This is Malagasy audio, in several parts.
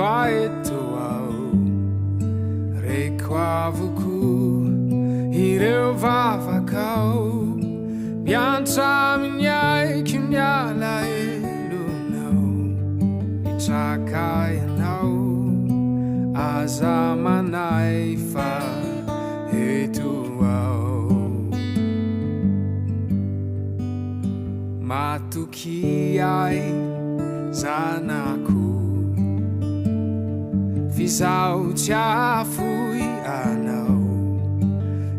fa eto ao reko avoko ireo vavakao miantra aminaiky miala elonao mitraka ianao aza manay fa eto ao matoky ay zanako fizao tsy afoy anao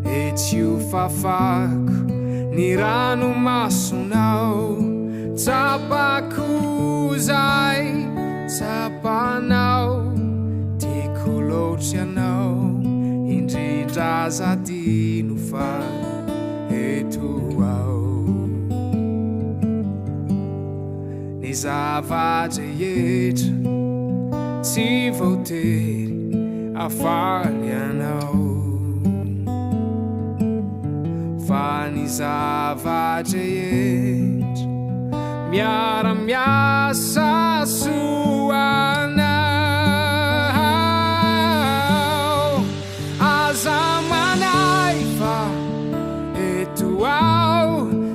etio fafako ny ranomasonao tsapako zay tsapanao tiako loatry anao indrindra zadino fa eto ao ny zava-drehetra tsy voatery afaly anao fa ny zava-drehetra miara-miasa soanao aza manay fa eto ao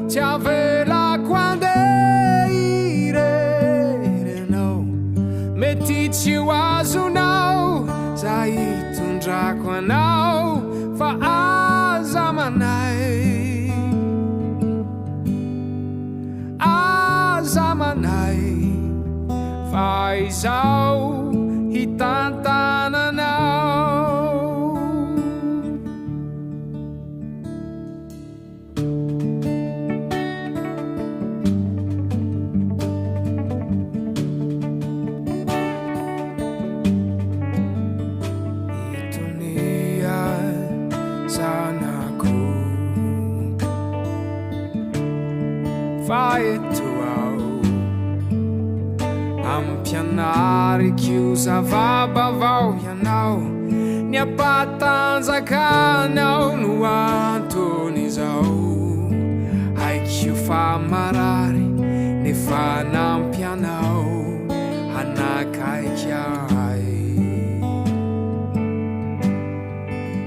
tsy avelako andeha irerenao mety tsy ho azonao za hitondrako anao fa aza manay fa izao hitantananao itonia zanako fa eto ampianariky zava-bavao ianao ny ampatanjakanao no antony zao haikio fa marary nefa nampianao hanakaiky ahy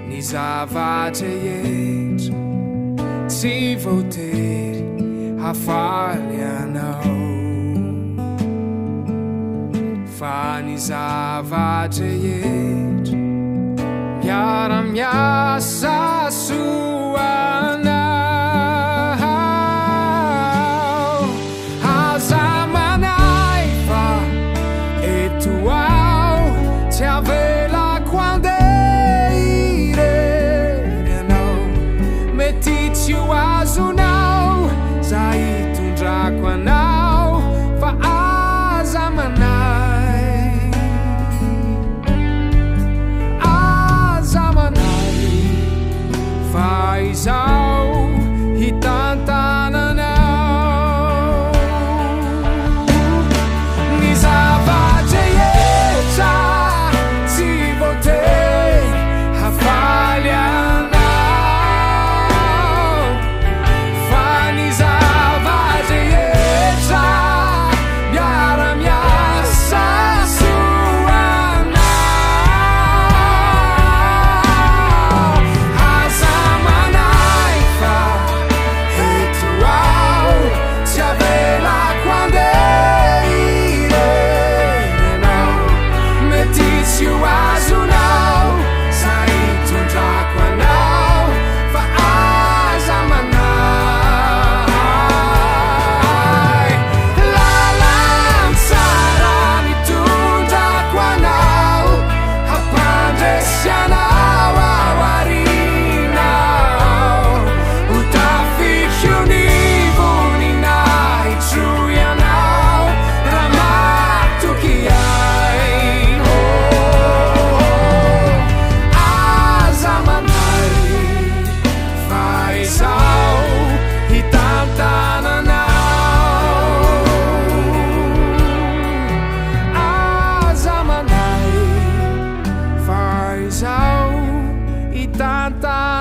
ny zava-drehetra tsy voatery hafaly anao fa ny zava-drehetra miara-miasa soanao aza manay fa eto ao tsy avelako andeha irerenao mety tsy ho azonao za hitondrako anao fa aza manay fa izao hitantananao ny zava-drehetra tsy voatery hafaly anao fa ny zava-drehetra miara-miasa tanta